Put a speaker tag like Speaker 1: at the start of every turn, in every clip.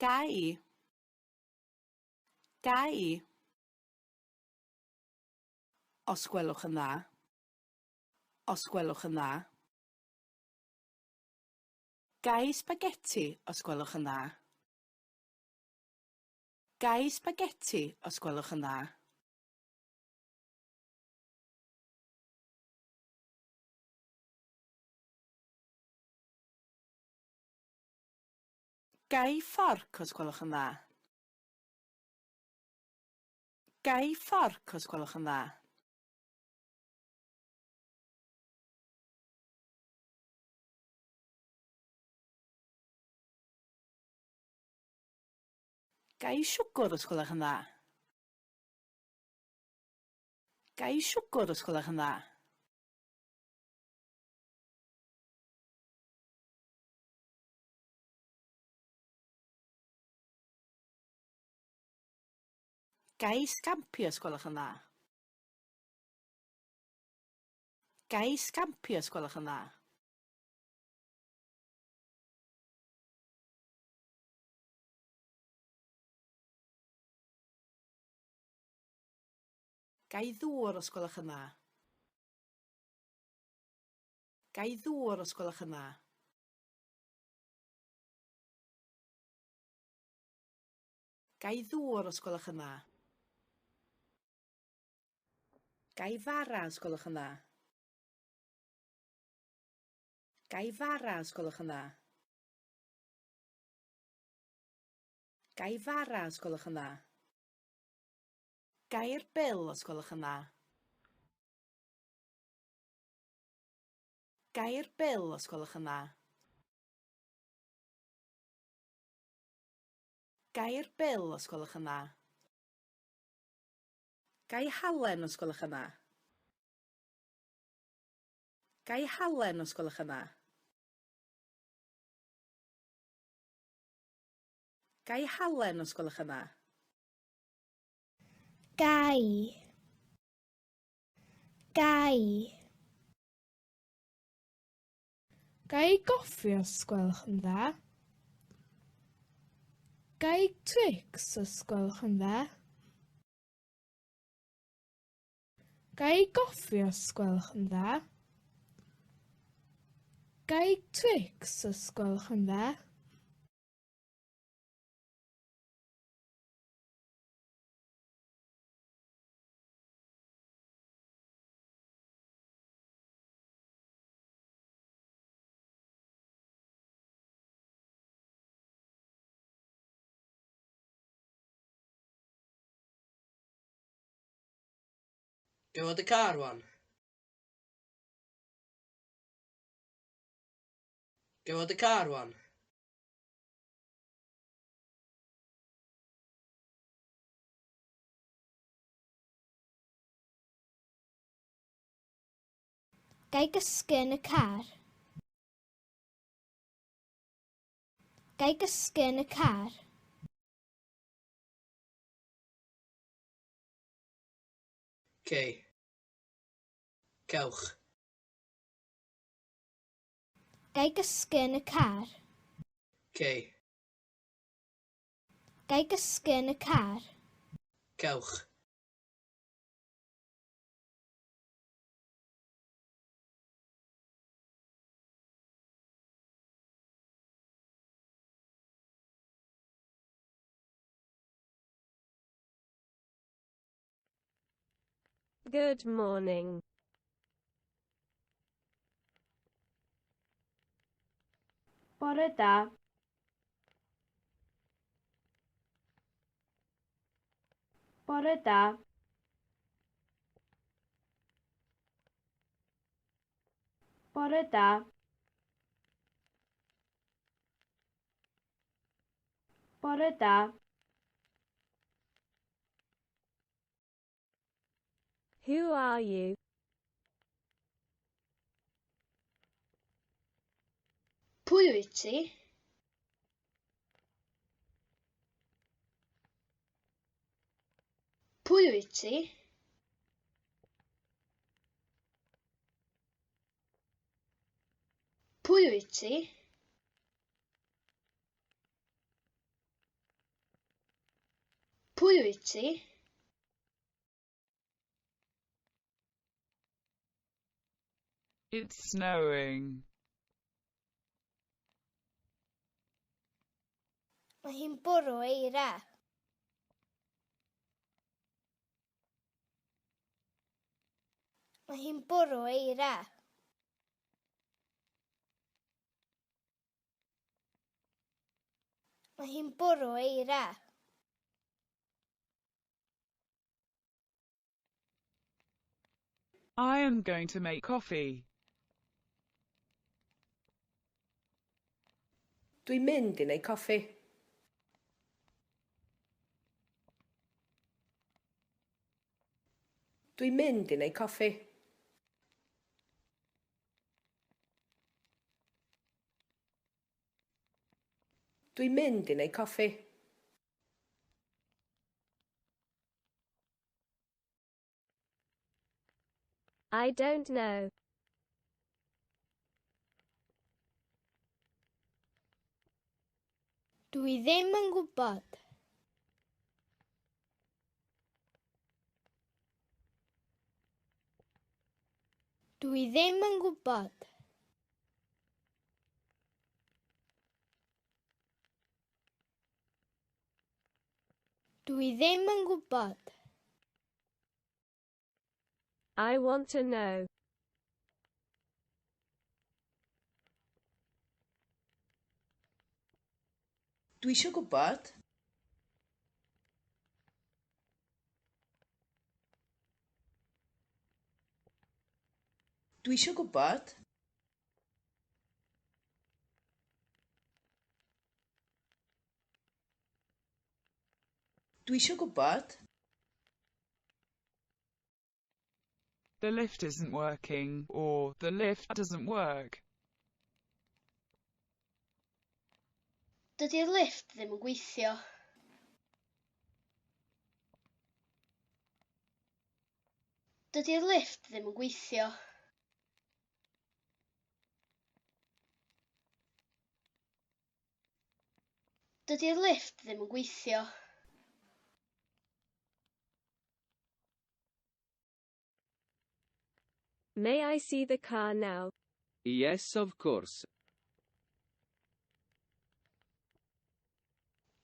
Speaker 1: Gai. Gai. Os gwelwch yn dda. Os gwelwch yn dda. Gai spaghetti os gwelwch yn dda. Gai spaghetti os gwelwch yn dda. Gai fforc os gwelwch yn dda. Gai fforc os gwelwch yn dda. Gai siwgr os gwelwch yn dda. Gai siwgr os gwelwch yn dda. Gai scampi os gwelwch yn dda. Gai scampi os gwelwch yn dda. Gai ddŵr os gwelwch yn dda. Gai ddŵr os gwelwch yn dda. Gai ddŵr os gwelwch yn dda. Gai fara os gwelwch yn dda. Gai fara os gwelwch yn dda. Gai fara os gwelwch yn dda. Gai'r bil os gwelwch yn dda. Gai'r bil os gwelwch yn dda. Gai'r bil os gwelwch yn dda. Gai halen os gwelwch yn dda. Gai halen os gwelwch yn dda. Gai halen os gwelwch yn dda.
Speaker 2: Gai. Gai.
Speaker 3: Gai goffi os gwelwch yn dda. Gai Twix os gwelwch yn dda. Gai goffi os gwelwch yn dda. Gai Twix os gwelwch yn dda.
Speaker 4: Go with the car one. Go with the car one.
Speaker 2: Gai gysgu yn y car. Gai gysgu yn y car.
Speaker 4: Okay. Cewch.
Speaker 2: Gai gysgu yn y car.
Speaker 4: Okay.
Speaker 2: Gai gysgu yn y car.
Speaker 4: Cewch.
Speaker 5: Good morning.
Speaker 3: Bore da. Bore da. Bore da. Bore da.
Speaker 5: Who are you?
Speaker 2: Pwy wyt ti? Pwy wyt ti? Pwy wyt ti? Pwy wyt ti?
Speaker 6: It's snowing.
Speaker 2: Mae hi'n bwrw eira. Mae hi'n bwrw eira. Mae hi'n bwrw eira.
Speaker 6: I am going to make coffee.
Speaker 1: Dwi'n mynd i wneud coffi. Dwi'n mynd i wneud coffi. Dwi'n mynd i wneud coffi.
Speaker 5: I don't know.
Speaker 2: Dwi ddim yn gwybod. Dwi ddim yn gwybod. Dwi ddim yn gwybod.
Speaker 5: I want to know.
Speaker 1: Dwi isio gwybod. Dwi isio gwybod. Dwi isio gwybod.
Speaker 6: The lift isn't working, or the lift doesn't work.
Speaker 2: Dydy'r lifft ddim yn gweithio. Dydy'r lifft ddim yn gweithio. Dydy'r lifft ddim yn gweithio.
Speaker 5: May I see the car now?
Speaker 7: Yes, of course.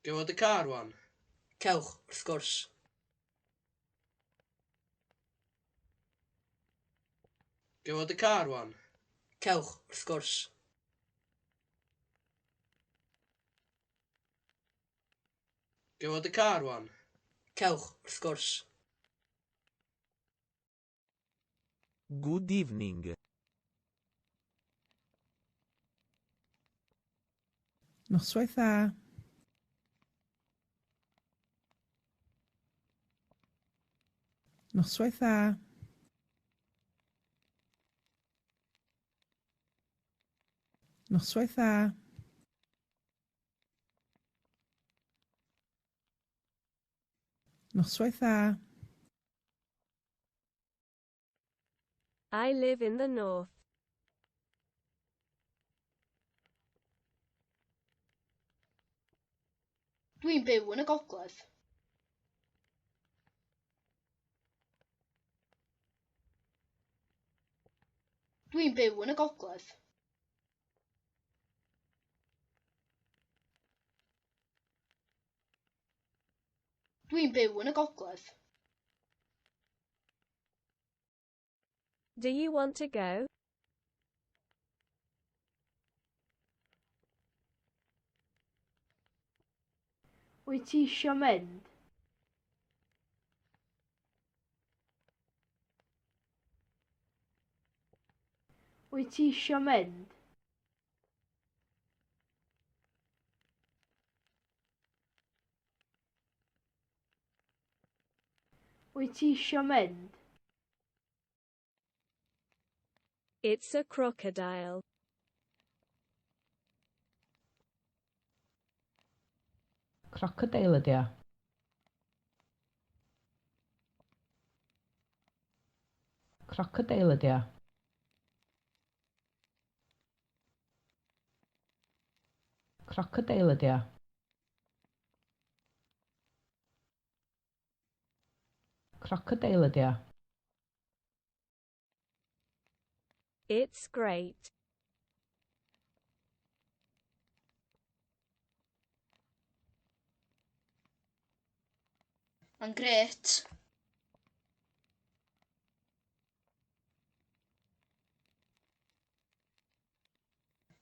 Speaker 4: Do you want the car one? Cewch, wrth gwrs. Do you want the car one? Cewch, wrth gwrs. Do you want the car one? Cewch, wrth gwrs.
Speaker 8: Good evening.
Speaker 9: Noswaith dda. Noswaith dda. Noswaith dda. Noswaith dda.
Speaker 5: I live in the north.
Speaker 2: Dwi'n byw yn y gogledd. Dwi'n byw yn y gogledd. Dwi'n byw yn y gogledd.
Speaker 5: Do you want to go?
Speaker 3: Wyt ti isio mynd? Wyt ti isio mynd? Wyt ti isio mynd?
Speaker 5: It's a crocodile.
Speaker 9: Crocodile ydi o. Crocodile ydi o. Crocodile ydi o. Crocodile ydi o.
Speaker 5: It's great.
Speaker 4: Mae'n grêt.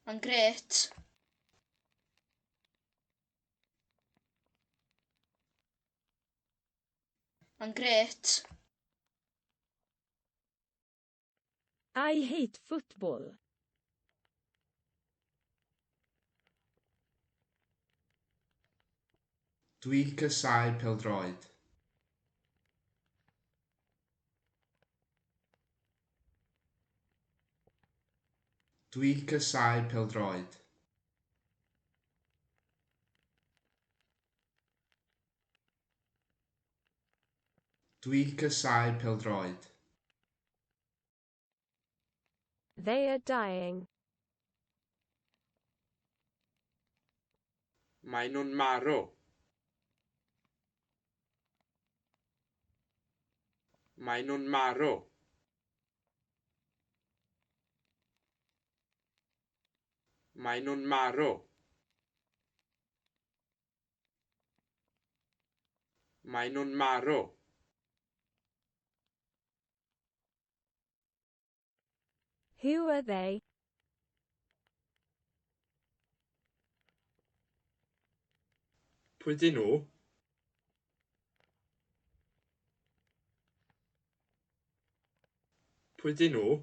Speaker 4: Mae'n grêt. Mae'n grêt.
Speaker 5: I hate football.
Speaker 10: Dwi'n casáu pêl-droed. Dwi'n casáu pêl-droed. Dwi'n casáu pêl-droed.
Speaker 5: They are dying.
Speaker 10: Maen nhw'n marw. Maen nhw'n marw. Maen nhw'n marw. Maen nhw'n marw.
Speaker 5: Who are they?
Speaker 10: Pwy 'dyn nhw? Pwy 'dyn nhw?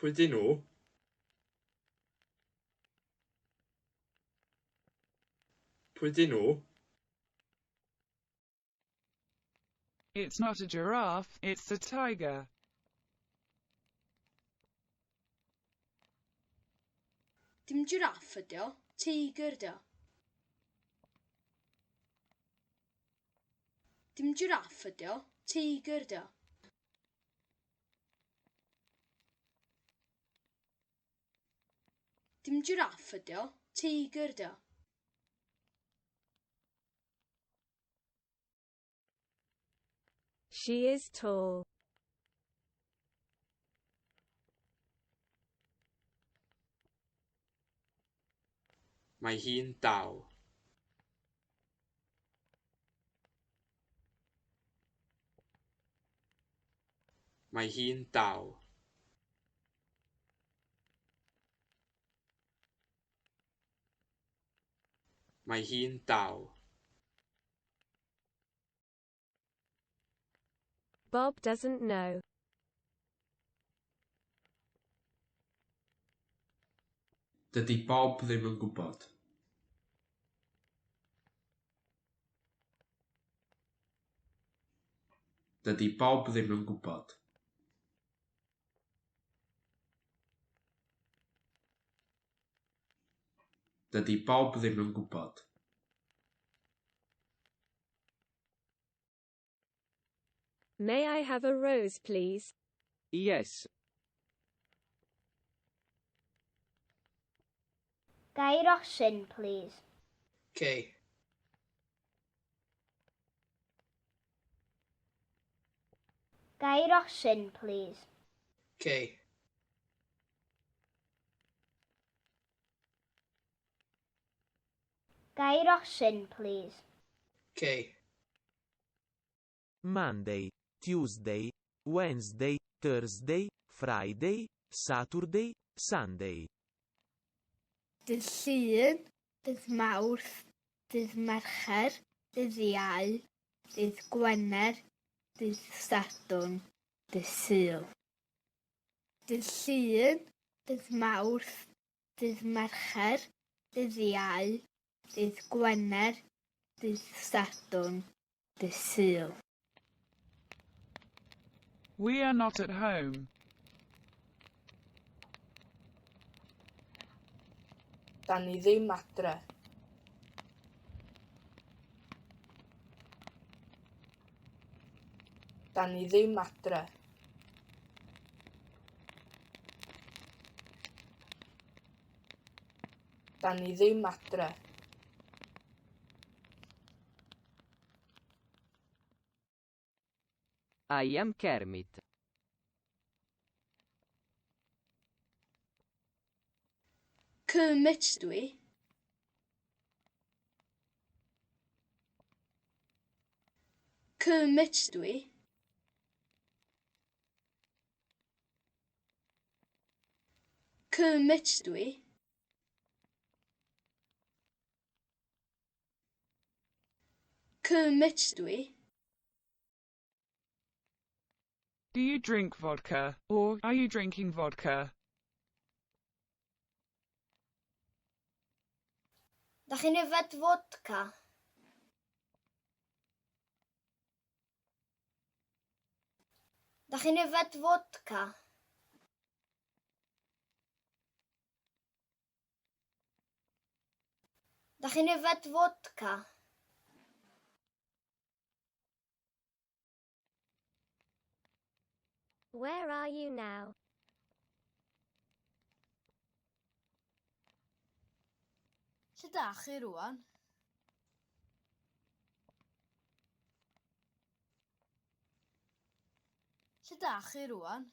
Speaker 10: Pwy 'dyn nhw? Pwy 'dyn nhw?
Speaker 6: It's not a giraffe, it's a tiger.
Speaker 4: Dim giraff ydi o, teigr ydi o. Dim giraff ydi o, teigr ydi o. Dim giraff ydi o, teigr ydi o.
Speaker 5: She is tall.
Speaker 10: Mae hi'n dal. Mae hi'n dal. Mae hi'n dal.
Speaker 5: Bob doesn't know.
Speaker 10: Dydy Bob ddim yn gwybod. Dydy Bob ddim yn gwybod. Dydy Bob ddim yn gwybod.
Speaker 5: May I have a rose, please?
Speaker 7: Yes.
Speaker 2: Gai rosyn, please.
Speaker 4: Okay.
Speaker 2: Gai rosyn, please.
Speaker 4: Okay.
Speaker 2: Gai rosyn, please.
Speaker 4: Okay.
Speaker 8: Monday, Tuesday, Wednesday, Thursday, Friday, Saturday, Sunday.
Speaker 2: Dydd Llun, dydd Mawrth, dydd Mercher, dydd Iau, dydd Gwener, dydd Sadwrn, dydd Sul. Dydd Llun, dydd Mawrth, dydd Mercher, dydd Iau, dydd Gwener, dydd Sadwrn, dydd Sul.
Speaker 6: We are not at home.
Speaker 1: Da ni ddim adre. Da ni ddim adre. Da ni ddim adre.
Speaker 7: I am Kermit.
Speaker 11: Kermit dwi. Kermit dwi. Kermit dwi. Kermit dwi.
Speaker 6: Do you drink vodka, or are you drinking vodka?
Speaker 2: Dach chi'n yfed vodka? Dach chi'n yfed vodka? Dach chi'n yfed vodka?
Speaker 5: Where are you now?
Speaker 1: Lle dach chi rwan? Lle dach chi rwan?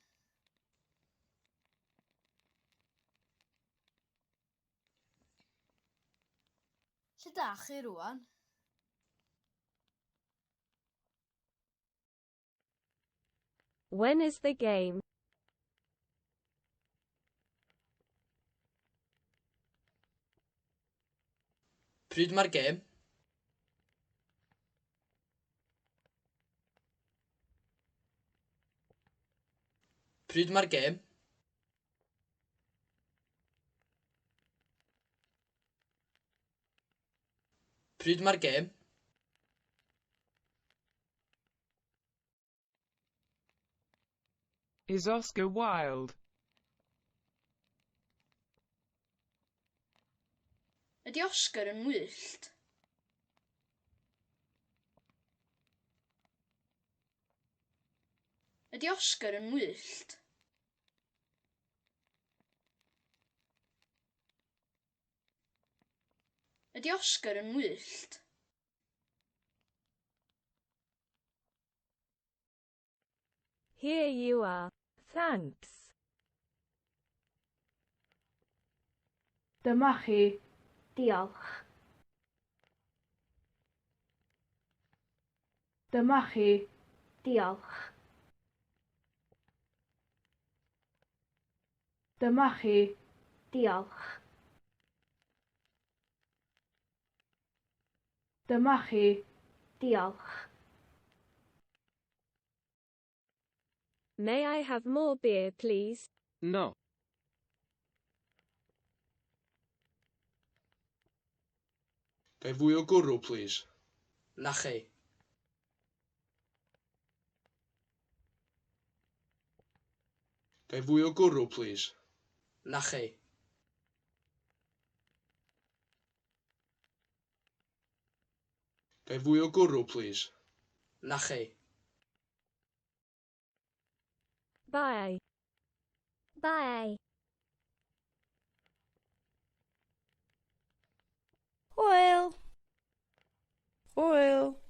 Speaker 1: Lle dach chi rwan?
Speaker 5: When is the game?
Speaker 4: Pryd mae'r gêm? Pryd mae'r gêm? Pryd mae'r gêm?
Speaker 6: Is Oscar wild?
Speaker 11: Ydy Oscar yn wyllt? Ydy Oscar yn wyllt? Ydy Oscar yn wyllt?
Speaker 5: Here you are. Thanks.
Speaker 3: Dyma chi.
Speaker 2: Diolch.
Speaker 3: Dyma chi.
Speaker 2: Diolch.
Speaker 3: Dyma chi.
Speaker 2: Diolch.
Speaker 3: Dyma chi.
Speaker 2: Diolch.
Speaker 5: May I have more beer, please?
Speaker 7: No.
Speaker 4: Gai fwy o gwrw, please? Na chi. Gai fwy o gwrw, please? Na chi. Gai fwy o gwrw, please? Na chi.
Speaker 5: Bye.
Speaker 2: Bye.
Speaker 1: Hwyl! Hwyl!